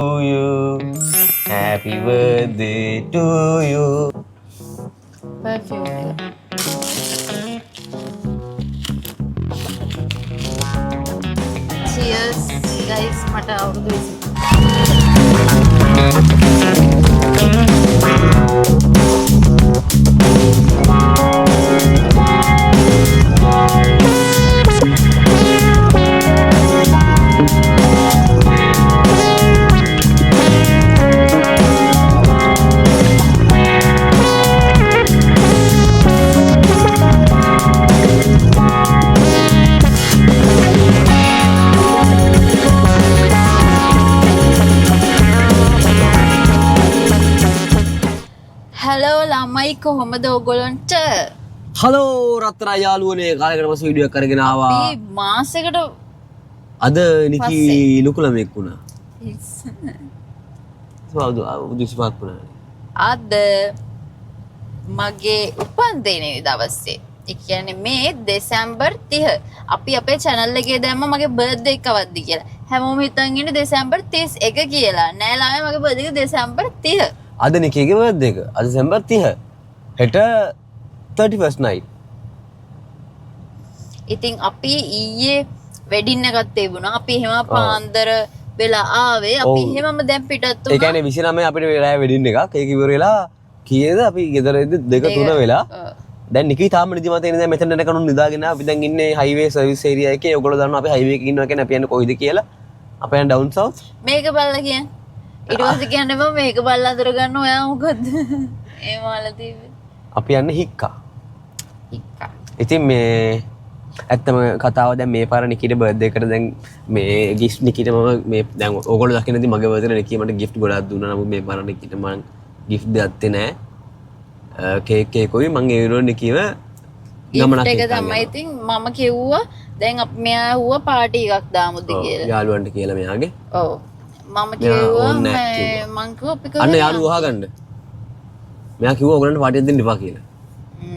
you. Happy birthday to you. perfume. Cheers, guys. මට අවුරුදු 20. Hello ළමයි කොහොමද ඔයගොල්ලන්ට? හලෝ රත්තරා යාළුවනේ කාලයකට පස්සේ වීඩියෝ එකක් අරගෙන ආවා. අපි මාසෙකට අද නිකි ලොකු ළමෙක් වුණා. අවුරුදු 25ක් වුණා. අද මගේ උපන්දිනේ දවසේ. ඒ කියන්නේ මේ දෙසැම්බර් 30. අපි අපේ channel එකේ දැම්ම මගේ බර්ත්ඩේ එක කවද්ද කියලා. හැමෝම හිතන් ඉන්නේ දෙසැම්බර් 31 කියලා. නෑ ළමයි මගේ බර්ත්ඩේ එක දෙසැම්බර් 30. අද නිකීගේ බර්ත්ඩේ එක. අද දෙසැම්බර් 30. හෙට 31st night. ඉතින් අපි ඊයේ වෙඩින් එකක් තිබුණා. අපි එහෙම පාන්දර වෙලා ආවේ. අපි එහෙමම දැන් පිටත් වුණා. ඒ කියන්නේ 29 අපිට වෙලා වෙඩින් එකක්. ඒක ඉවර වෙලා කීයද අපි ගෙදර ඉඳි 2 3 වෙලා. දැන් නිකී තාම නිදිමත එන්නේ දැන් මෙතන යනකන් නිදාගෙන අපි දැන් ඉන්නේ හයිවේ සර්විස් ඒරියා එකේ. ඔයගොල්ලෝ දන්නවා අපි හයිවේ එකේ ඉන්නවා කියන්නේ අපි යන්නේ කොයිද කියලා. අපි යන්නේ ඩවුන් සවුත්. මේක බලලා කියන්නේ. ඊට පස්සේ කියන්නේ මම මේක බලලා අතර ගන්න ඔයා මොකද? ඒ මාලා තිබ්බේ. අපි යන්නේ හික්කා. හික්කා. ඉතින් මේ ඇත්තම කතාව දැන් මේ පාර නිකිට බර්ත්ඩේ එකට දැන් මේ ගිෆ්ට් නිකිට මම මේ දැන් ඕගොල්ලෝ දකින්නදී මගේ බර්ත්ඩේ නිකී මට ගිෆ්ට් ගොඩක් දුන්නා. නමුත් මේ පාර නිකිට මම ගිෆ්ට් දෙත්තේ නෑ. කේක් එකකුයි මම ඒ විරෝණ නිකීව ගමනක් එක තමයි. ඉතින් මම කිව්වා දැන් අපි මෙයා හුවා පාටි එකක් දාමුද කියලා. යාළුවන්ට කියලා මෙයාගේ. ඔව්. මම කිව්වා මං කිව්වා අපි අන්න යාළුවෝ අහගන්න. මෙයා කිව්වා ඔයගලන්ට පාටියක් දෙන්න එපා කියලා.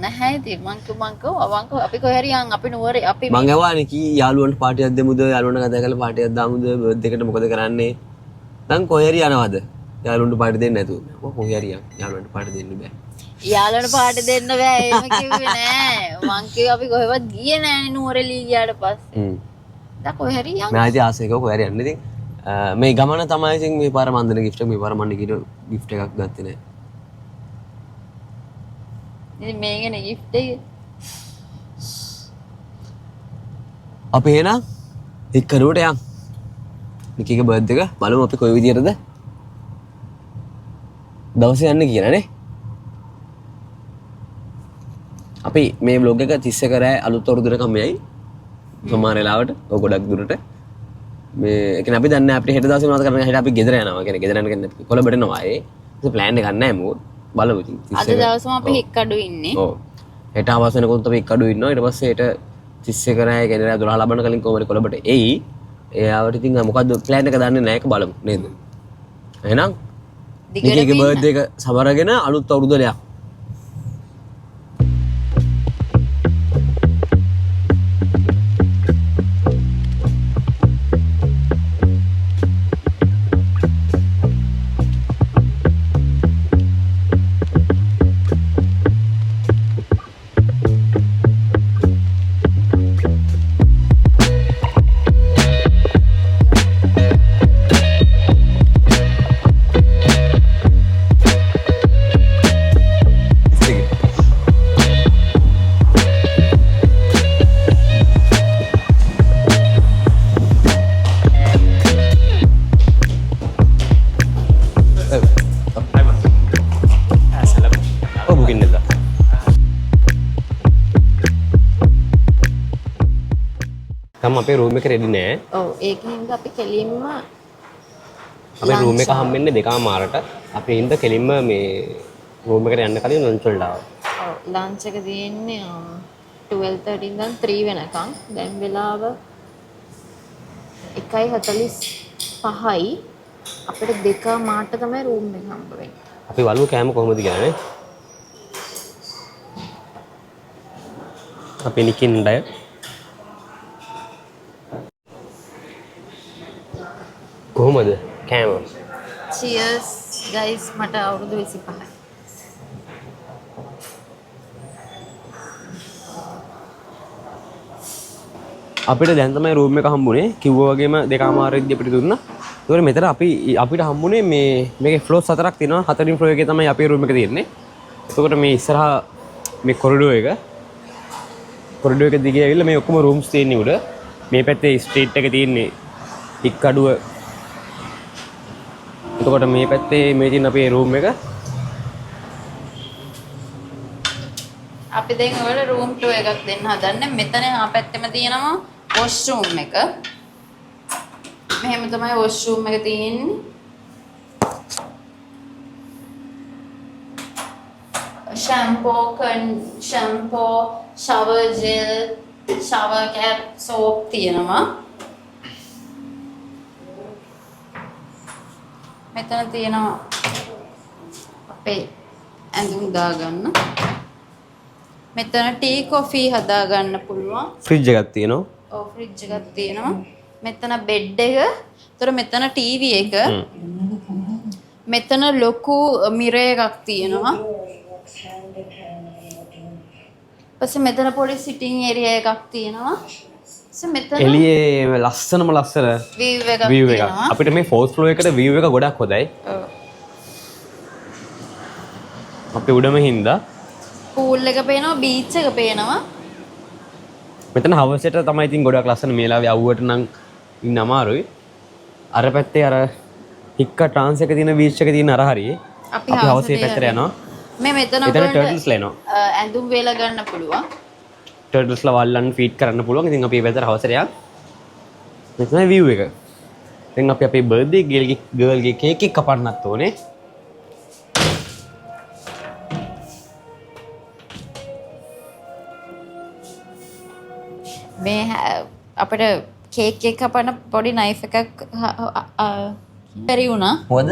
නැහැ ඉතින් මං කිව්වා අපි කොහේ හරි යන් අපි නුවරේ අපි මං ඇහුවා නිකී යාළුවන්ට පාටියක් දෙමුද යාළුවන්ට කතා කරලා පාටියක් දාමුද බර්ත්ඩේ එකට මොකද කරන්නේ? දැන් කොහේ හරි යනවද? යාළුවන්ට පාටි දෙන්න නැතුව. කොහේ හරි යන් යාළුවන්ට පාටි දෙන්න බෑ. යාළුවන්ට පාටි දෙන්න බෑ එහෙම කිව්වේ නෑ. මං කිව්වා අපි කොහෙවත් ගියේ නෑනේ නුවරේ ලී ගියාට පස්සේ. දැන් කොහේ හරි යන්. මම ඉතින් ආසෙක කොහේ හරි යන්න ඉතින් මේ ගමන තමයි ඉතින් මේ පාර මන් දෙන ගිෆ්ට් එක මේ පාර මන් නිකිට ගිෆ්ට් එකක් ගත්තේ නෑ. ඉතින් මේකනේ gift එක. අපි එහෙනම් එක්කරුවට යන්. නිකීගේ බර්ත්ඩේ එක බලමු අපි කොයි විදියටද දවසේ යන්නේ කියලා නේ. අපි මේ vlog එක 31 කරෑ අලුත් අවුරුද්දටම යයි. සමහර වෙලාවට ඔය ගොඩක් දුරට මේ ඒ කියන්නේ අපි දන්නේ අපිට හෙට දවසේ මොනවද කරන්නේ හෙට අපි ගෙදර යනවා. කියන්නේ ගෙදර යන කියන්නේ කොළඹට එනවා. ඒ ප්ලෑන් එකක් නැහැ මොකද. බලමු ඉතින්. අද දවසම අපි එක්කඩු ඉන්නේ. ඔව්. හෙට හවස වෙනකොට අපි එක්කඩු ඉන්නවා. ඊට පස්සේ හෙට 31 කරෑ ගෙදර 12 ලබන කලින් කොහමද කොළඹට එයි. එයාවට ඉතින් මොකද්ද ප්ලෑන් එක දන්නේ නැහැ. ඒක බලමු නේද? එහෙනම් නිකීගේ බර්ත්ඩේ එක සමරගෙන අලුත් අවුරුද්දට යන්න. තම අපේ රූම් එක රෙඩි නෑ. ඔව් ඒකින්ද අපි කෙලින්ම අපේ රූම් එක හම්බෙන්නේ 2:00ට. අපි ඉඳ කෙලින්ම මේ රූම් එකට යන්න කලින් ලන්ච් වලට ආවා. ඔව් ලන්ච් එක තියෙන්නේ 12:30 ඉඳන් 3 වෙනකන්. දැන් වෙලාව 1:45යි. අපිට 2:00ට තමයි රූම් එක හම්බ වෙන්නේ. අපි වලුව කෑම කොහොමද කියන්නේ? අපි නිකින්ඩය කොහොමද කෑම cheers guys මට අවුරුදු 25යි. අපිට දැන් තමයි රූම් එක හම්බුනේ. කිව්වා වගේම 2:00 අපිට දුන්නා. ඒතකොට මෙතන අපිට හම්බුනේ මේකේ ෆ්ලෝස් 4ක් තියෙනවා. 4න් ෆ්ලෝර් එකේ තමයි අපේ රූම් එක තියෙන්නේ. එතකොට මේ ඉස්සරහා මේ කොරිඩෝ එක දිගේ ඇවිල්ලා මේ ඔක්කොම රූම්ස් තියෙන්නේ උඩ. මේ පැත්තේ ස්ට්‍රීට් එක තියෙන්නේ ඉක්කඩුව. එතකොට මේ පැත්තේ මේ තියෙන අපේ රූම් එක. අපි දැන් ඔයාලට රූම් ටූර් එකක් දෙන්න හදන්නේ. මෙතන ආ පැත්තෙම තියෙනවා වොෂ්රූම් එක. මෙහෙම තමයි වොෂ්රූම් එක තියෙන්නේ. ෂැම්පෝ, shower gel, shower cap, soap තියෙනවා. මෙතන තියෙනවා අපේ ඇඳුම් දාගන්න. මෙතන ටී කොෆී හදා ගන්න පුළුවන්. ෆ්‍රිජ් එකක් තියෙනවා. ඔව් ෆ්‍රිජ් එකක් තියෙනවා. මෙතන බෙඩ් එක. ඒතර මෙතන ටීවී එක. මෙතන ලොකු මිරර් එකක් තියෙනවා. ඊපස්සේ මෙතන පොඩි සිටින් ඒරියා එකක් තියෙනවා. ඊපස්සේ මෙතන එළියේ ලස්සන view එකක් තියෙනවා. අපිට මේ 4th floor එකට view එක ගොඩක් හොඳයි. ඔව්. අපි උඩම හින්දා pool එක පේනවා, beach එක පේනවා. මෙතන හවස් එකට තමයි ඉතින් ගොඩක් ලස්සන මේ ලාවේ අවුවට නම් ඉන්න අමාරුයි. අර පැත්තේ අර හික්කා ට්‍රාන්ස් එක තියෙන බීච් එක තියෙන අර හරියේ. අපි හවස් ඒ පැත්තට යනවා. මේ මෙතන ටර්ටල්ස් ලේනවා. ඇඳුම් වේලා ගන්න පුළුවන්. ටර්ටල්ස්ලා වල්ලන් ෆීඩ් කරන්න පුළුවන්. ඉතින් අපි ඒ පැත්තට හවසට යනවා. මෙතන view එක. දැන් අපි අපේ බර්ත්ඩේ ගර්ල්ගේ කේක් එක කපන්නත් ඕනේ. මේ අපිට කේක් එක කපන පොඩි නයිෆ් එකක් බැරි වුණා. මොකද?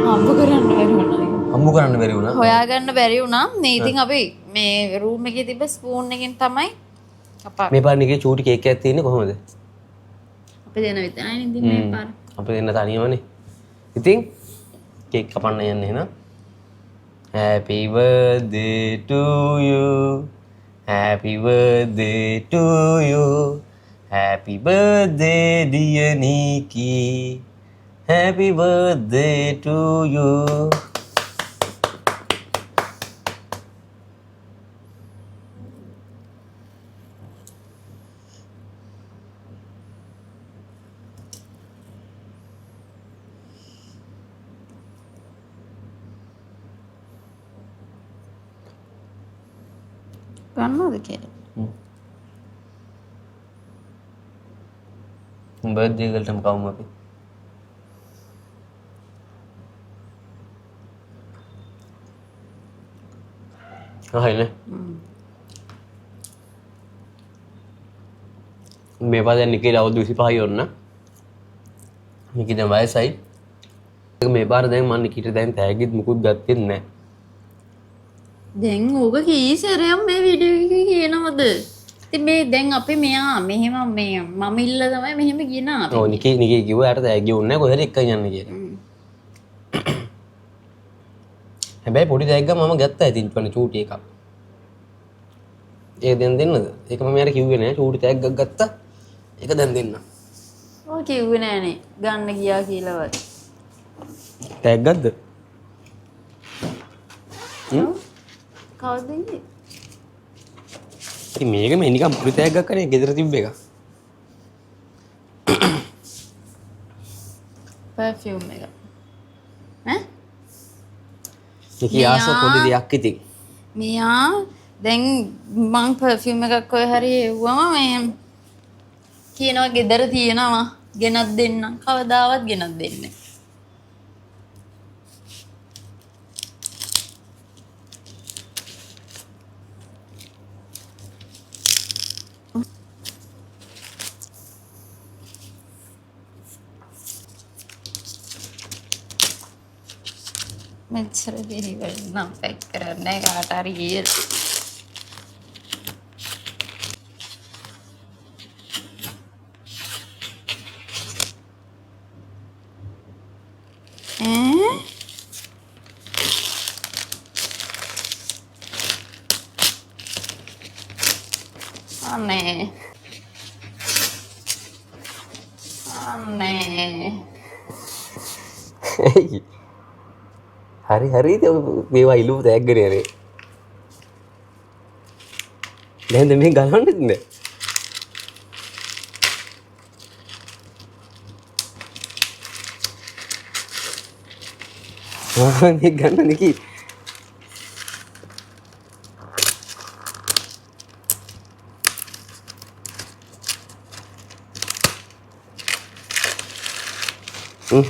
හම්බ කරන්න බැරි වුණා. හම්බ කරන්න බැරි වුණා. හොයාගන්න බැරි වුණා. මේ ඉතින් අපි මේ රූම් එකේ තිබ්බ ස්පූන් එකෙන් තමයි කපා. මේ පාර නිකේ චූටි කේක් එකක් තියෙන්නේ කොහොමද? අපි දෙන විතරයි ඉතින් මේ පාර. අපි දෙන්න තනියමනේ. ඉතින් කේක් කපන්න යන්නේ එහෙනම්. Happy birthday to you. Happy birthday to you. Happy birthday dear Nikki. Happy birthday to you. ගන්නවද කියලා? බර්ත්ඩේ ගල්ටම කවුම අපි. හරිනේ. මේ පාර දැන් නිකේ අවුරුදු 25යි ඔන්න. නිකේ දැන් වයසයි. මේ පාර දැන් මම නිකිට දැන් තෑගිත් මුකුත් ගත්තේ නැහැ. දැන් ඕක කී සැරයක් මේ වීඩියෝ එකේ කියනවද? ඉතින් මේ දැන් අපි මෙයා මෙහෙම මේ මම ඉල්ල තමයි මෙහෙම කියනවා අපි. ඔව් නිකේ කිව්වා යාට තෑගි උන්නේ නැහැ කොහෙද එක්කන් යන්න කියලා. හැබැයි පොඩි තෑග්ගක් මම ගත්තා ඉතින් පණ චූටි එකක්. ඒක දැන් දෙන්නද? ඒක මම යාට කිව්වේ නෑ චූටි තෑග්ගක් ගත්තා. ඒක දැන් දෙන්න. ඔය කිව්වේ නෑනේ ගන්න ගියා කියලාවත්. තෑග්ගක්ද? කවුද ඉන්නේ? ඉතින් මේක මේ නිකන් පුරි තෑග්ගක් කරේ ගෙදර තිබ්බ එක. perfume එක. ඈ? නිකී ආස පොඩි දෙයක් ඉතින්. මෙයා දැන් මං perfume එකක් ඔය හරි එව්වම මේ කියනවා ගෙදර තියෙනවා ගෙනත් දෙන්න. කවදාවත් ගෙනත් දෙන්නේ. මෙච්චර දේවල් නම් පැක් කරන්නේ කාට හරි කියලා. අනේ හරි හරි මේවා ඉලු තෑග්ගන නේ දැන්ද මේ ගලන්නද ගන්න නිකි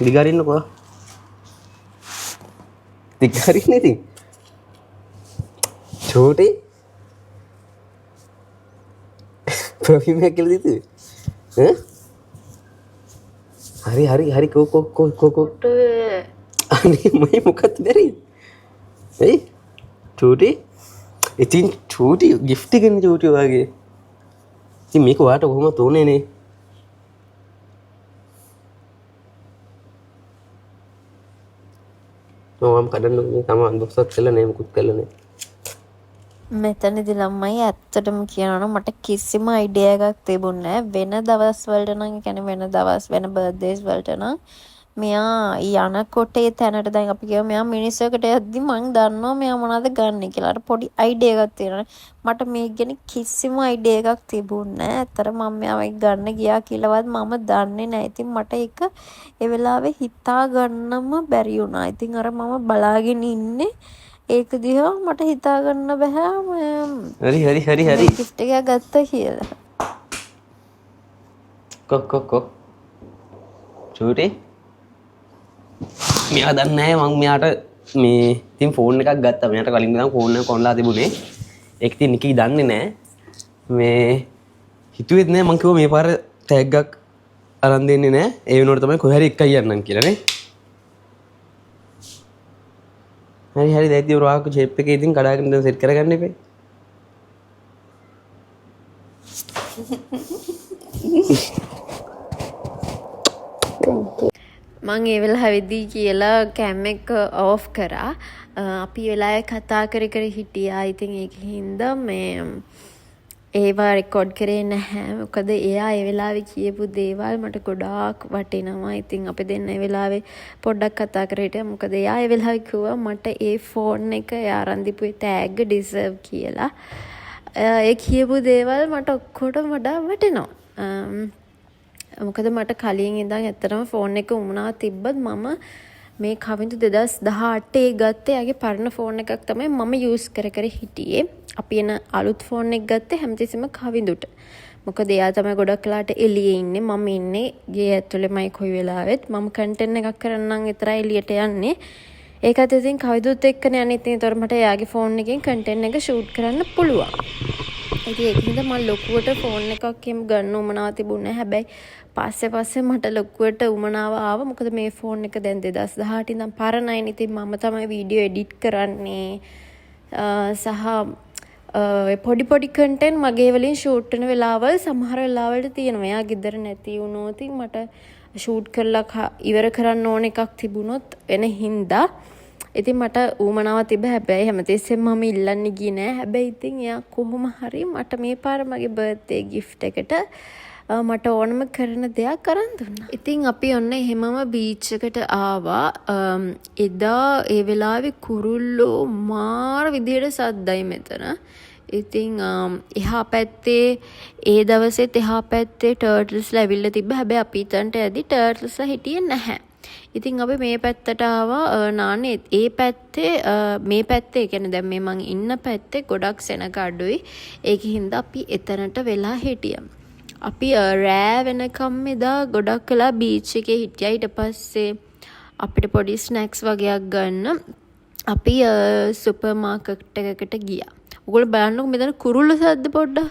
දිගාරින්නකෝ දිගාරින්න ඉතින් චෝටි පර්ෆියුම් එකක් කියලා දීතුවේ හරි හරි හරි කෝ අනේ මම මොකක්ද බැරි එයි චෝටි ඉතින් චෝටි gift එකනේ චෝටි වගේ ඉතින් මේක ඔයාට කොහොමද තෝරන්නේ නේ මම කඩන්න තම අන්බොක්සත් කළා නේ මුකුත් කළා නේ මෙතනදී ළමයි ඇත්තටම කියනවා නම් මට කිසිම අයිඩියා එකක් තිබුණේ නැහැ වෙන දවස් වලට නම් කියන්නේ වෙන දවස් වෙන බර්ත්ඩේස් වලට නම් මෙයා යනකොට ඒ තැනට දැන් අපි කියමු මෙයා මිනිස්සුකට යද්දි මං දන්නවා මෙයා මොනවද ගන්න කියලා. අර පොඩි අයිඩියා එකක් තියෙනවා. මට මේක ගැන කිසිම අයිඩියා එකක් තිබුණේ නැහැ. ඇත්තට මම මෙයාව ගන්න ගියා කියලාවත් මම දන්නේ නැහැ. ඉතින් මට ඒක ඒ වෙලාවේ හිතා ගන්නම බැරි වුණා. ඉතින් අර මම බලාගෙන ඉන්නේ ඒක දිහා මට හිතා ගන්න බෑ හරි gift එකක් ගත්තා කියලා. කො චූටි මෙයා දන්නේ නැහැ මම මෙයාට මේ ඉතින් ෆෝන් එකක් ගත්තා. මෙයාට කලින් ඉඳන් ෆෝන් එක කොන්ලා තිබුණේ. ඒක ඉතින් නිකි දන්නේ නැහැ. මේ හිතුවෙත් නැහැ මං කිව්වා මේ පාර ටැග් එකක් අරන් දෙන්නේ නැහැ. ඒ වෙනුවට තමයි කොහේ හරි එකයි යන්නම් කියලා නේ. හරි දැන් රාක ෂේප් එකේ ඉතින් කඩාගෙන දැන් සෙට් කරගන්න එපේ. මං ඒ වෙලාවේදී කියලා කැම් එක ඕෆ් කරා. අපි වෙලාවේ කතා කර හිටියා. ඉතින් ඒකින්ද මේ ඒවා රෙකෝඩ් කරේ නැහැ. මොකද එයා ඒ වෙලාවේ කියපු දේවල් මට ගොඩාක් වටිනවා. ඉතින් අපි දෙන්න ඒ වෙලාවේ පොඩ්ඩක් කතා කර හිටියා. මොකද එයා ඒ වෙලාවේ කිව්වා මට ඒ ෆෝන් එක එයා අරන් දීපු ටැග් ඩිසර්ව් කියලා. ඒ කියපු දේවල් මට ඔක්කොටම වඩා වටිනවා. මොකද මට කලින් ඉඳන් ඇත්තටම ෆෝන් එක උමනාව තිබ්බත් මම මේ කවිඳු 2018 ගත්තේ යාගේ පරණ ෆෝන් එකක් තමයි මම යූස් කර හිටියේ. අපි එන අලුත් ෆෝන් එක ගත්තේ හැමතිස්සෙම කවිඳුට. මොකද එයා තමයි ගොඩක් වෙලාට එළියේ ඉන්නේ. මම ඉන්නේ ගේ ඇතුළේමයි කොයි වෙලාවෙත්. මම කන්ටෙන්ට් එකක් කරන්නම් විතරයි එළියට යන්නේ. ඒකත් ඉතින් කවිඳුත් එක්කනේ යන්නේ. ඉතින් ඒතර මට එයාගේ ෆෝන් එකෙන් කන්ටෙන්ට් එක ෂූට් කරන්න පුළුවන්. ඉතින් ඒකින්ද මම ලොකුවට ෆෝන් එකක් එහෙම ගන්න උමනාව තිබුණේ නැහැ. හැබැයි පස්සේ මට ලොකුවට උමනාව ආවා. මොකද මේ ෆෝන් එක දැන් 2018 ඉඳන් පරණයි. ඉතින් මම තමයි වීඩියෝ එඩිට් කරන්නේ. සහ පොඩි කන්ටෙන්ට් මගේ වලින් ෂූට් වෙන වෙලාවල් සමහර වෙලාවලට තියෙනවා. එයා ගෙදර නැති වුණොත් මට ෂූට් කරලා ඉවර කරන්න ඕන එකක් තිබුණොත් වෙන හින්දා ඉතින් මට ඌමනාව තිබ්බ. හැබැයි හැමතිස්සෙම මම ඉල්ලන්නේ ගියේ නෑ. හැබැයි ඉතින් එයා කොහොම හරි මට මේ පාර මගේ බර්ත්ඩේ ගිෆ්ට් එකට මට ඕනම කරන දෙයක් අරන් දුන්නා. ඉතින් අපි ඔන්න එහෙමම බීච් එකට ආවා. එදා ඒ වෙලාවේ කුරුල්ලෝ මාර විදියට සද්දයි මෙතන. ඉතින් එහා පැත්තේ ඒ දවසෙත් එහා පැත්තේ ටර්ටල්ස්ලා ඇවිල්ලා තිබ්බ. හැබැයි අපි ඊතන්ට ඇදි ටර්ටල්ස්ලා හිටියේ නැහැ. ඉතින් අපි මේ පැත්තට ආවා. නානේ ඒ පැත්තේ මේ පැත්තේ කියන්නේ දැන් මේ මං ඉන්න පැත්තේ ගොඩක් සෙනග අඩුයි. ඒකින්ද අපි එතනට වෙලා හිටියා. අපි රෑ වෙනකම් එදා ගොඩක් වෙලා බීච් එකේ හිටියා. ඊට පස්සේ අපිට පොඩි ස්නැක්ස් වගේක් ගන්න අපි සුපර් මාකට් එකකට ගියා. ඔයගොල්ලෝ බලන්නකො මෙතන කුරුල්ල සද්ද පොඩ්ඩක්.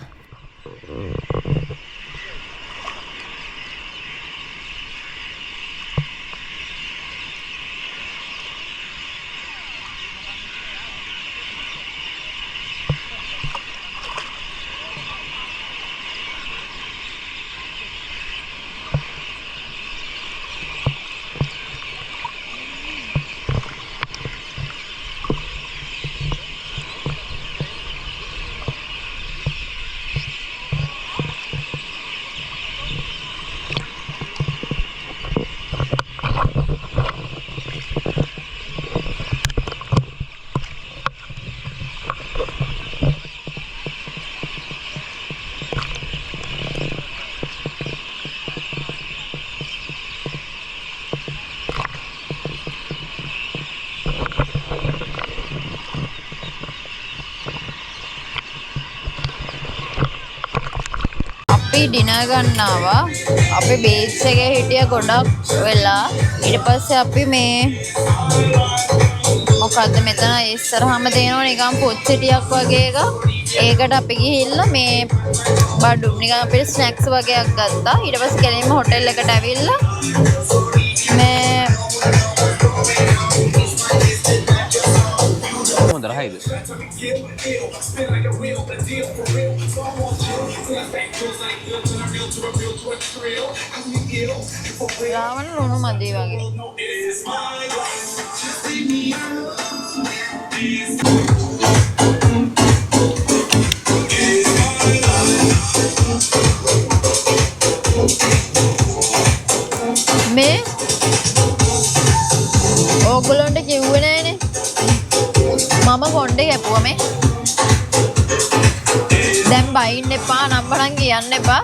ඩිනර් ගන්න ආවා. අපි බීච් එකේ හිටිය ගොඩක් වෙලා. ඊට පස්සේ අපි මේ මොකද්ද මෙතන ඉස්සරහම තියෙනවා නිකන් පොච්චටියක් වගේ එකක්. ඒකට අපි ගිහිල්ලා මේ බඩු නිකන් අපේ ස්නැක්ස් වගේක් ගත්තා. ඊට පස්සේ කෙලින්ම හොටෙල් එකට ඇවිල්ලා මේ හොඳ රහයිද? රාවණ ලුණු මදි වගේ. මේ ඕගොල්ලන්ට කිව්වේ නෑනේ මම කොණ්ඩේ කැපුවා මේ. දැන් බයින්න එපා නම්බරන් කියන්න එපා.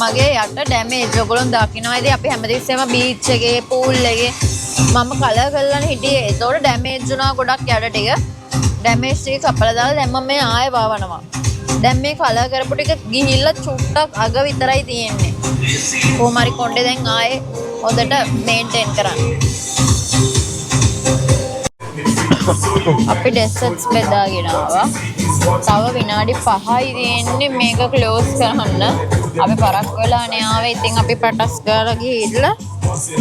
මගේ යට ඩැමේජ් ඔයගොල්ලෝ දකින්නවා. ඉතින් අපි හැමදෙස්සෙම බීච් එකේ පූල් එකේ මම කලර් කරලානේ හිටියේ. ඒතකොට ඩැමේජ් වුණා ගොඩක් යට ටික. ඩැමේජ් ටික කපලා දාලා දැන් මම මේ ආයෙ වවනවා. දැන් මේ කලර් කරපු ටික ගිහිල්ලා චුට්ටක් අග විතරයි තියෙන්නේ. කොහොම හරි කොණ්ඩේ දැන් ආයෙ හොඳට මේන්ටේන් කරන්න. අපි ඩෙසර්ට්ස් බෙදාගෙන ආවා. තව විනාඩි 5යි තියෙන්නේ මේක ක්ලෝස් කරන්න. අපි පරක් වෙලානේ ආවේ. ඉතින් අපි පටස් ගාලා ගිහිල්ලා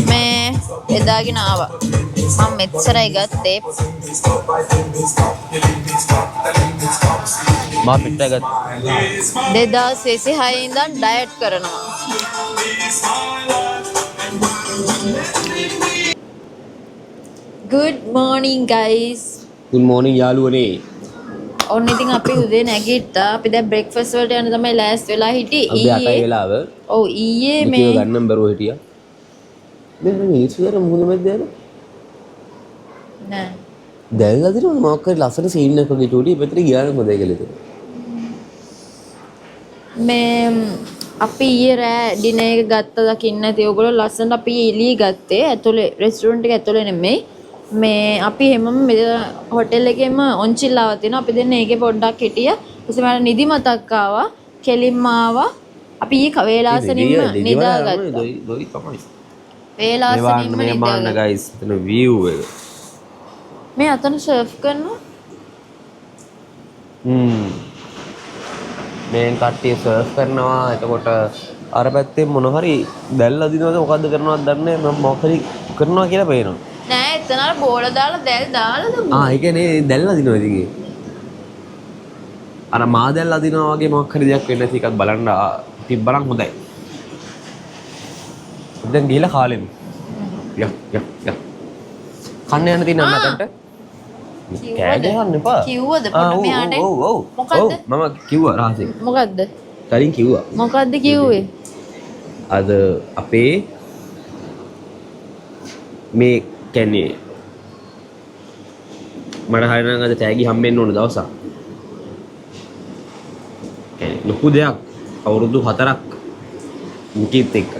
මේ බෙදාගෙන ආවා. මම මෙච්චරයි ගත්තේ. මා පිටට ගත්තා. 2026 ඉඳන් ඩයට් කරනවා. Good morning guys. Good morning යාළුවනේ. ඔන්න ඉතින් අපි උදේ නැගිට්ටා. අපි දැන් බ්‍රෙක්ෆාස්ට් වලට යන්න තමයි ලෑස්ති වෙලා හිටියේ. අපි 8යි වෙලාව. ඔව් ඊයේ මේ මේ ගන්නම් බරුව හිටියා. මේ ඉස්සර මොකද මැද්දේද? නෑ. දැන් අදින මොකක් හරි ලස්සන සීන් එකක් වගේ චූටි පැත්තට ගියාම හොඳයි කියලා හිතෙනවා. මේ අපි ඊයේ රෑ ඩිනර් එක ගත්ත දකින්න නැති ඔයගොල්ලෝ ලස්සනට අපි එළිය ගත්තේ. ඇතුලේ රෙස්ටුරන්ට් එක ඇතුලේ නෙමෙයි. මේ අපි හැමම හොටෙල් එකේම ඔන්චිල්ලාව තියෙනවා. අපි දෙන්න ඒකේ පොඩ්ඩක් හිටියා. ඊපස්සේ මට නිදිමතක් ආවා. කෙලින්ම ආවා. අපි ඊ වේලාසනින්ම නිදාගත්තා. දොයි තමයි. වේලාසනින්ම මේ මාන්න නිදාගත්තා. ගයිස් එතන view එක. මේ අතන සර්ෆ් කරනවා. මේ කට්ටිය සර්ෆ් කරනවා. එතකොට අර පැත්තේ මොන හරි දැල් අදිනවද මොකද්ද කරනවද දන්නේ නැහැ. මම මොකක් හරි කරනවා කියලා පේනවා. නෑ එතන අර බෝල දාලා දැල් දාලාද මොකද? ඒ කියන්නේ දැල් අදිනවා ඉතින් ඒ. අර මා දැල් අදිනවා වගේ මොකක් හරි දෙයක් වෙන්න ඇති එකක් බලන්න තිබ්බනම් හොඳයි. දැන් ගිහලා කාලෙමු. යක්. කන්න යන්න තියෙන අන්නකට. කෑ ගහන්න එපා. කිව්වද පොඩ්ඩ මෙයාට? ඔව්. මොකද්ද? මම කිව්වා රහසෙන්. මොකද්ද? කලින් කිව්වා. මොකද්ද කිව්වේ? අද අපේ මේ කියන්නේ මට හරිනම් අද තෑගි හම්බෙන්න ඕන දවසක්. කියන්නේ ලොකු දෙයක් අවුරුදු 4ක් මුකිත් එක්ක.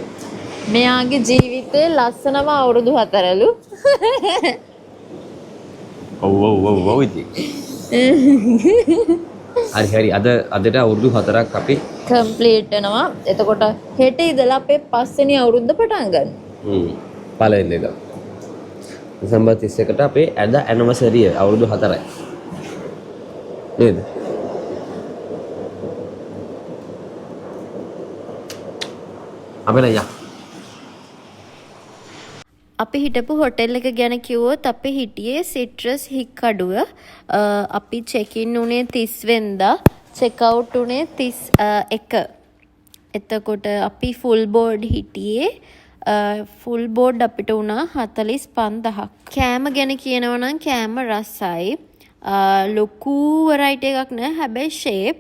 මෙයාගේ ජීවිතේ ලස්සනම අවුරුදු 4ලු. ඔව් ඉතින්. හරි අදට අවුරුදු 4ක් අපි කම්ප්ලීට් වෙනවා. එතකොට හෙට ඉඳලා අපේ 5 වෙනි අවුරුද්ද පටන් ගන්න. පළවෙනි එක. දෙසැම්බර් 31ට අපේ ඇනිවර්සරි අවුරුදු 4යි. නේද? අපේ නෑ. අපි හිටපු හොටෙල් එක ගැන කිව්වොත් අපි හිටියේ සිට්‍රස් හික්කඩුව. අපි චෙකින් උනේ 30 වෙනිදා, චෙක් අවුට් උනේ 31. එතකොට අපි ෆුල් බෝඩ් හිටියේ. ෆුල් බෝඩ් අපිට වුණා 45,000ක්. කෑම ගැන කියනවා නම් කෑම රසයි. ලොකු වෙරයිටි එකක් නෑ, හැබැයි ෂේප්.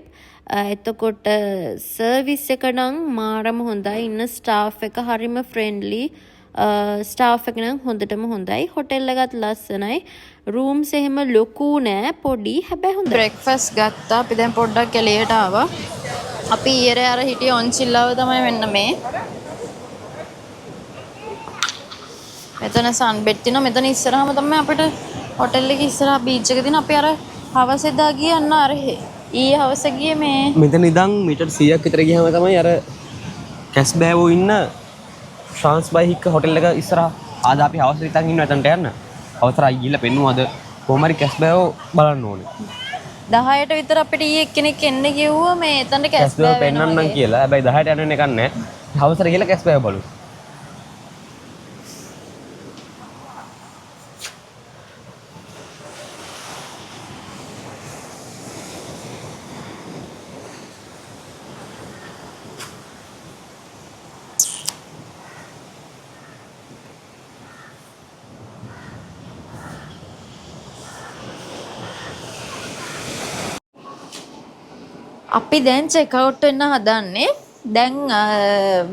එතකොට සර්විස් එක නම් මාරම හොඳයි. ඉන්න ස්ටාෆ් එක හරිම ෆ්‍රෙන්ඩ්ලි. ස්ටාෆ් එක නම් හොඳටම හොඳයි. හොටෙල් එකත් ලස්සනයි. රූම්ස් එහෙම ලොකු නෑ, පොඩි. හැබැයි හොඳයි. බ්‍රෙක්ෆාස්ට් ගත්තා. අපි දැන් පොඩ්ඩක් එළියට ආවා. අපි ඊයේ අර හිටියේ ඔන්චිල්ලාව තමයි වෙන්න මේ. මෙතන සන්බෙඩ් තියෙනවා. මෙතන ඉස්සරහම තමයි අපිට හොටෙල් එකේ ඉස්සරහ බීච් එක තියෙන. අපි අර හවසෙදා ගියන්න අර ඊයේ හවස ගියේ මේ මෙතන ඉඳන් මීටර් 100ක් විතර ගියාම තමයි අර කැස් බෑවෝ ඉන්න ට්‍රාන්ස් බයි හික්ක හොටෙල් එක ඉස්සරහා ආද අපි හවස ඉතින් ඉන්න එතනට යන්න. අවසර අය ගිහිල්ලා පෙන්නුවාද කොහොම හරි කැස් බෑවෝ බලන්න ඕනේ. 10ට විතර අපිට ඊයේ එක්කෙනෙක් එන්න කිව්වා මේ එතනට කැස් කැස් බෑවෝ බෑ වෙනවා පෙන්වන්නම් වගේ. කියලා. හැබැයි 10ට යන්න එකක් නැහැ. හවසට ගිහිල්ලා කැස් බෑවෝ බලමු. අපි දැන් චෙක් අවුට් වෙන්න හදන්නේ. දැන්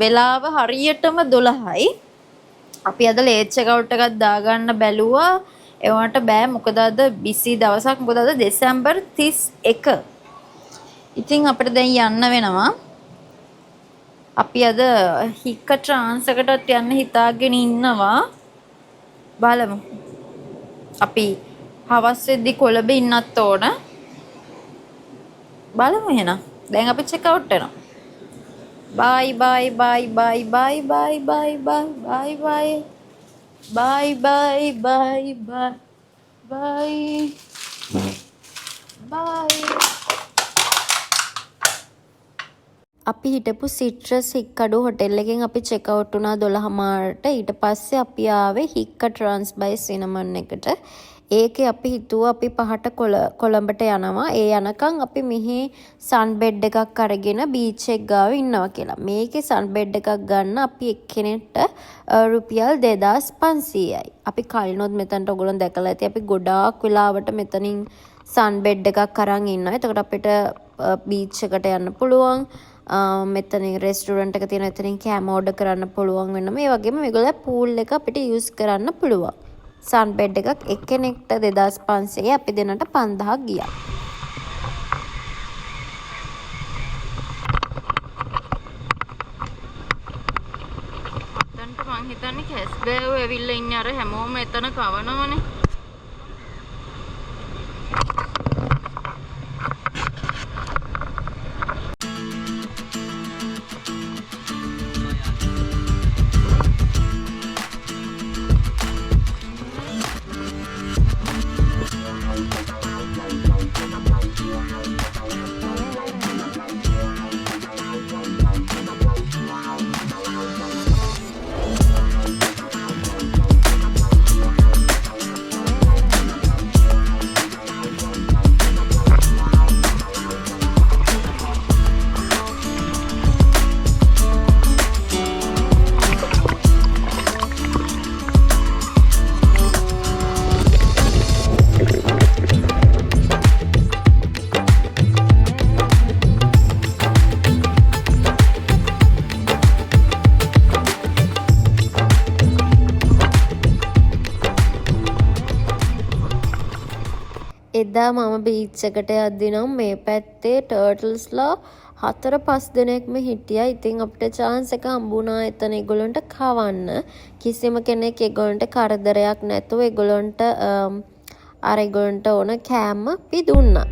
වෙලාව හරියටම 12යි. අපි අද ලේට් චෙක් අවුට් එකක් දාගන්න බැලුවා. ඒවට බෑ මොකද අද බිසි දවසක්. මොකද අද දෙසැම්බර් 31. ඉතින් අපිට දැන් යන්න වෙනවා. අපි අද හික්ක ට්‍රාන්ස් එකටත් යන්න හිතාගෙන ඉන්නවා. බලමු. අපි හවස් වෙද්දි කොළඹ ඉන්නත් ඕන. බලමු එහෙනම්. දැන් අපි චෙක් අවුට් වෙනවා. bye bye bye bye bye bye bye bye bye bye bye bye bye bye bye bye. අපි හිටපු සිට්‍රස් හික්කඩු හොටෙල් එකෙන් අපි චෙක් අවුට් වුණා 12 මාරට. ඊට පස්සේ අපි ආවේ හික්ක ට්‍රාන්ස් බයි සිනමන් එකට. ඒකේ අපි හිතුවා අපි 5ට කොළඹට යනවා. ඒ යනකම් අපි මෙහි සන් බෙඩ් එකක් අරගෙන බීච් එක ගාව ඉන්නවා කියලා. මේකේ සන් බෙඩ් එකක් ගන්න අපි එක්කෙනෙක්ට රුපියල් 2500යි. අපි කලිනොත් මෙතනට ඔයගොල්ලෝ දැකලා ඇති. අපි ගොඩාක් වෙලාවට මෙතනින් සන් බෙඩ් එකක් අරන් ඉන්නවා. එතකොට අපිට බීච් එකට යන්න පුළුවන්. මෙතනින් රෙස්ටුරන්ට් එක තියෙනවා. එතනින් කෑම ඕඩර් කරන්න පුළුවන් වෙනවා. මේ වගේම මේගොල්ලෝ පූල් එක අපිට යූස් කරන්න පුළුවන්. සන් බෙඩ් එකක් එක්කෙනෙක්ට 2500 අපි දෙන්නට 5000ක් ගියා. දැන්ට මං හිතන්නේ කැස් බෑවෝ ඇවිල්ලා ඉන්නේ අර හැමෝම එතන කවනවනේ. එදා මම බීච් එකට යද්දි නම් මේ පැත්තේ ටර්ටල්ස්ලා 4-5 දෙනෙක්ම හිටියා. ඉතින් අපිට chance එක හම්බුණා එතන ඒගොල්ලන්ට කවන්න. කිසිම කෙනෙක් ඒගොල්ලන්ට කරදරයක් නැතුව ඒගොල්ලන්ට අර ඒගොල්ලන්ට ඕන කෑම අපි දුන්නා.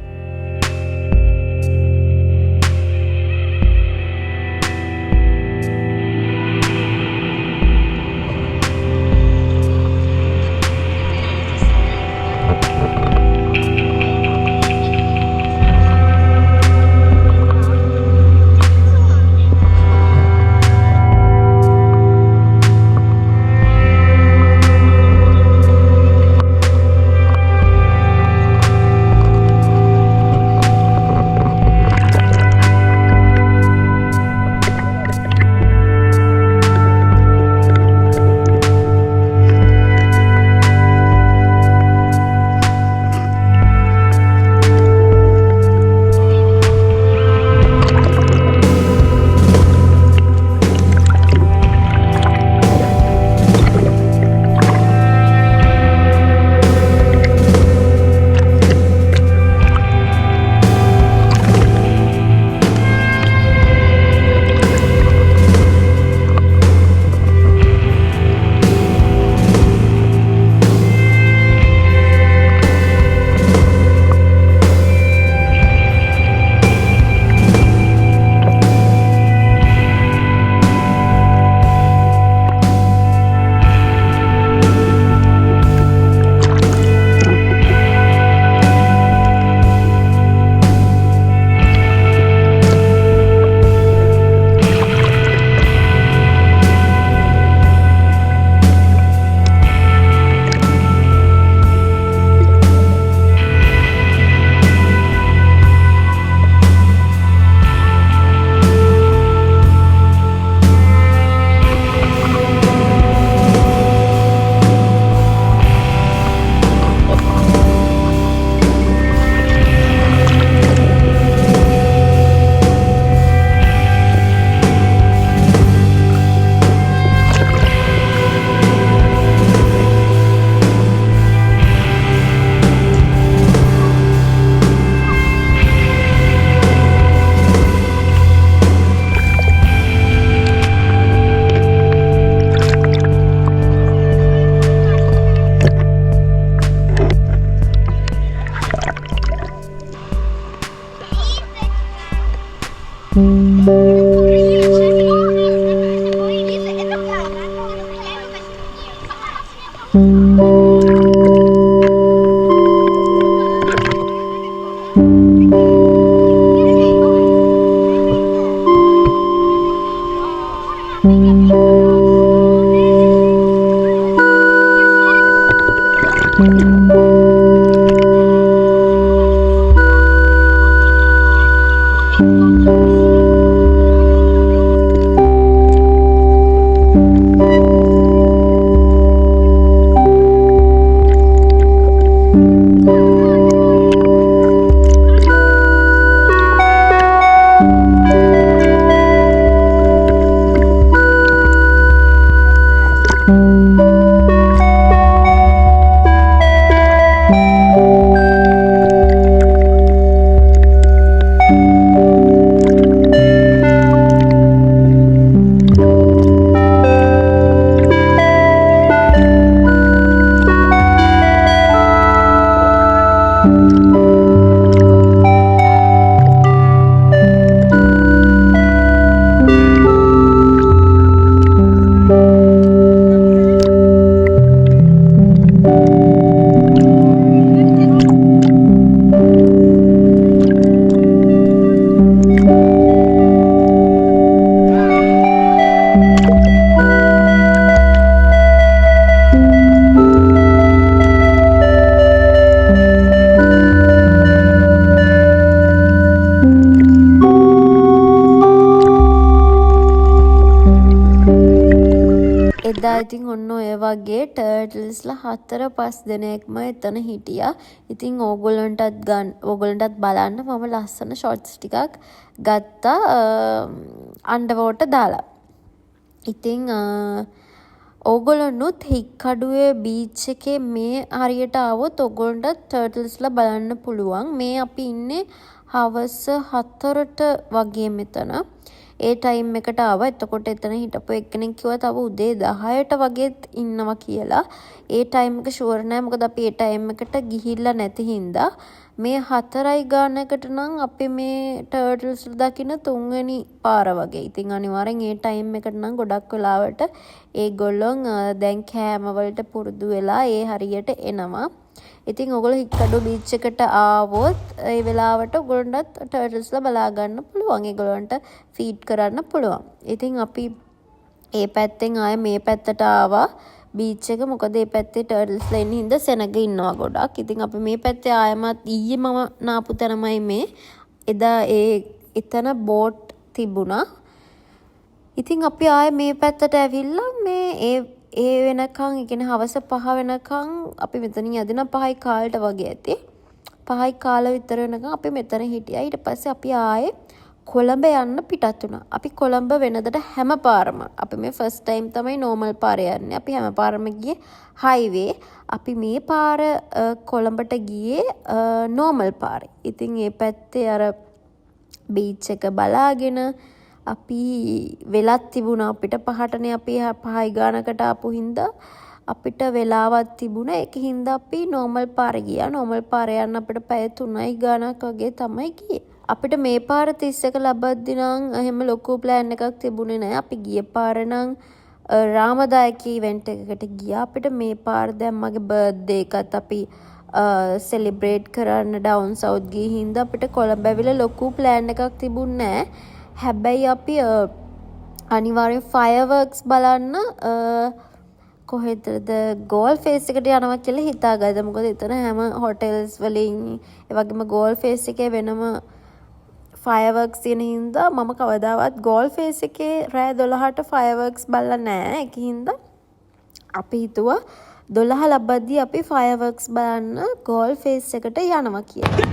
එදා ඉතින් ඔන්න ඔය වගේ ටර්ටල්ස්ලා 4-5 දෙනෙක්ම එතන හිටියා. ඉතින් ඕගොල්ලන්ටත් බලන්න මම ලස්සන ෂොට්ස් ටිකක් ගත්තා අන්ඩර්වෝටර් දාලා. ඉතින් ඕගොල්ලොනුත් හික්කඩුවේ බීච් එකේ මේ හරියට ආවොත් ඕගොල්ලන්ට ටර්ටල්ස්ලා බලන්න පුළුවන්. මේ අපි ඉන්නේ හවස 4ට වගේ මෙතන. ඒ ටයිම් එකට ආවා. එතකොට එතන හිටපු එක්කෙනෙක් කිව්වා තව උදේ 10ට වගේත් ඉන්නවා කියලා. ඒ ටයිම් එක ෂුවර් නෑ. මොකද අපි ඒ ටයිම් එකට ගිහිල්ලා නැති හින්දා මේ 4යි ගානකට නම් අපි මේ ටර්ටල්ස් දකින්න 3 වෙනි පාර වගේ. ඉතින් අනිවාර්යෙන් ඒ ටයිම් එකට නම් ගොඩක් වෙලාවට ඒගොල්ලොන් දැන් කෑම වලට පුරුදු වෙලා ඒ හරියට එනවා. ඉතින් ඔයගොල්ලෝ හික්කඩුව බීච් එකට ආවොත් ඒ වෙලාවට ඔයගොල්ලන්ට ටර්ටල්ස්ලා බලා ගන්න පුළුවන්. ඒගොල්ලන්ට ෆීඩ් කරන්න පුළුවන්. ඉතින් අපි ඒ පැත්තෙන් ආයේ මේ පැත්තට ආවා බීච් එක. මොකද මේ පැත්තේ ටර්ටල්ස්ලා ඉන්න හින්දා සෙනග ඉන්නවා ගොඩක්. ඉතින් අපි මේ පැත්තේ ආයමත් ඊයේ මම නාපු තැනමයි මේ. එදා එතන බෝට් තිබුණා. ඉතින් අපි ආයේ මේ පැත්තට ඇවිල්ලා මේ ඒ වෙනකන් ඒ කියන්නේ හවස 5 වෙනකන් අපි මෙතනින් යදින 5යි කාලට වගේ ඇති. 5යි කාල විතර වෙනකන් අපි මෙතන හිටියා. ඊට පස්සේ අපි ආයේ කොළඹ යන්න පිටත් වුණා. අපි කොළඹ වෙනදට හැම පාරම අපි මේ ෆස්ට් ටයිම් තමයි නෝමල් පාරේ යන්නේ. අපි හැම පාරම ගියේ හයිවේ. අපි මේ පාර කොළඹට ගියේ නෝමල් පාරේ. ඉතින් මේ පැත්තේ අර බීච් එක බලාගෙන අපි වෙලක් තිබුණා. අපිට 5ටනේ අපි 5යි ගානකට ආපු හින්දා අපිට වෙලාවක් තිබුණා. ඒක හින්දා අපි නෝමල් පාරේ ගියා. නෝමල් පාරේ යන්න අපිට පැය 3යි ගානක් වගේ තමයි ගියේ. අපිට මේ පාර 31 ලබද්දි නම් එහෙම ලොකු ප්ලෑන් එකක් තිබුණේ නැහැ. අපි ගිය පාර නම් රාමදායක ඉවෙන්ට් එකකට ගියා. අපිට මේ පාර දැන් මගේ බර්ත්ඩේ එකත් අපි සෙලිබ්‍රේට් කරන්න ඩවුන් සවුත් ගිය හින්දා අපිට කොළඹ ඇවිල්ලා ලොකු ප්ලෑන් එකක් තිබුණේ නැහැ. හැබැයි අපි අනිවාර්යෙන් ෆයර්වර්ක්ස් බලන්න කොහෙදද ගෝල් ෆේස් එකට යනවා කියලා හිතාගත්තා. මොකද එතන හැම හොටෙල්ස් වලින් ඒ වගේම ගෝල් ෆේස් එකේ වෙනම ෆයර්වර්ක්ස් තියෙන හින්දා මම කවදාවත් ගෝල් ෆේස් එකේ රෑ 12ට ෆයර්වර්ක්ස් බලලා නැහැ. ඒක හින්දා අපි හිතුවා 12 ලබද්දී අපි ෆයර්වර්ක්ස් බලන්න ගෝල් ෆේස් එකට යනවා කියලා.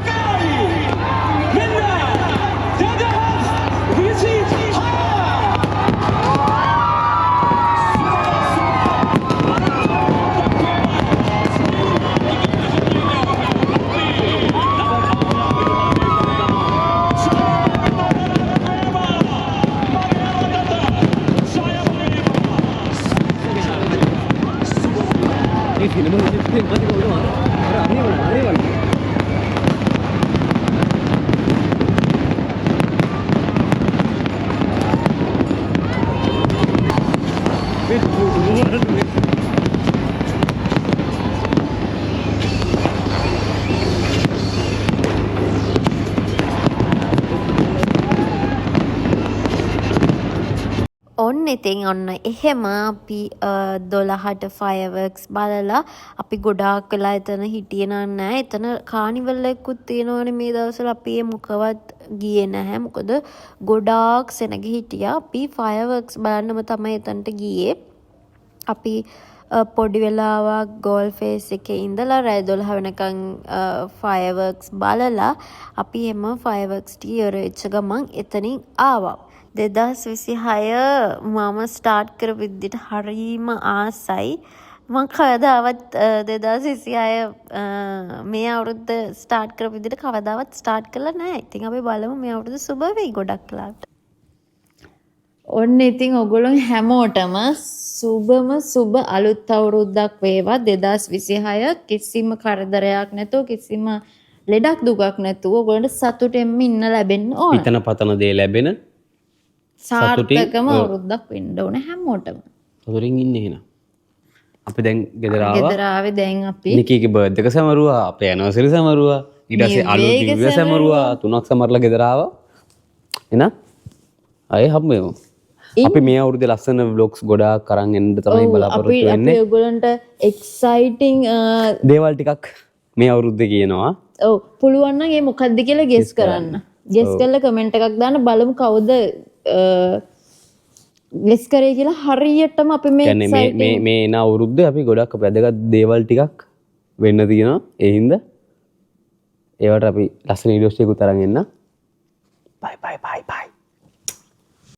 ඔන්න ඉතින් ඔන්න එහෙම අපි 12ට ෆයර්වර්ක්ස් බලලා අපි ගොඩාක් වෙලා එතන හිටියේ නෑ. එතන කානිවල් එකකුත් තියෙනවනේ මේ දවස්වල. අපි ඒ මොකවත් ගියේ නැහැ. මොකද ගොඩාක් සෙනග හිටියා. අපි ෆයර්වර්ක්ස් බලන්නම තමයි එතනට ගියේ. අපි පොඩි වෙලාවක් ගෝල් ෆේස් එකේ ඉඳලා රෑ 12 වෙනකන් ෆයර්වර්ක්ස් බලලා අපි එම ෆයර්වර්ක්ස් ටික ඉවර වෙච්ච ගමන් එතනින් ආවා. 2026 මම ස්ටාර්ට් කරපු විදිහට හරීම ආසයි. මම කවදාවත් 2026 මේ අවුරුද්ද ස්ටාර්ට් කරපු විදිහට කවදාවත් ස්ටාර්ට් කරලා නැහැ. ඉතින් අපි බලමු මේ අවුරුද්ද සුබ වෙයි ගොඩක් ලාට. ඔන්න ඉතින් ඔයගොල්ලෝ හැමෝටම සුබ අලුත් අවුරුද්දක් වේවා. 2026 කිසිම කරදරයක් නැතුව කිසිම ලෙඩක් දුකක් නැතුව ඔයගොල්ලන්ට සතුටෙන්ම ඉන්න ලැබෙන්න ඕන. හිතන පතන දේ ලැබෙන සාර්ථකම අවුරුද්දක් වෙන්න ඕන හැමෝටම. සතුටින් ඉන්න එහෙනම්. අපි දැන් ගෙදර ආවා. ගෙදර ආවේ දැන් අපි නිකීගේ බර්ත්ඩේ එක සමරුවා, අපේ ඇනිවර්සරි සමරුවා, ඊට පස්සේ අලුත් නිව්ය සමරුවා, තුනක් සමරලා ගෙදර ආවා. එහෙනම් අය හම්බෙමු. අපි මේ අවුරුද්දේ ලස්සන vlogs ගොඩාක් අරන් එන්න තමයි බලාපොරොත්තු වෙන්නේ. අපි ඔයගොල්ලන්ට එක්සයිටිං දේවල් ටිකක් මේ අවුරුද්දේ කියනවා. ඔව් පුළුවන් නම් ඒ මොකක්ද කියලා ගෙස් කරන්න. ගෙස් කරලා කමෙන්ට් එකක් දාන්න බලමු කවුද ගෙස් කරේ කියලා. හරියටම අපි මේ එන අවුරුද්දේ අපි ගොඩක් වැදගත් දේවල් ටිකක් වෙන්න තියෙනවා. ඒ හින්දා ඒවට අපි ලස්සන වීඩියෝස් ටිකකුත් අරන් එන්න. බයි බයි බයි.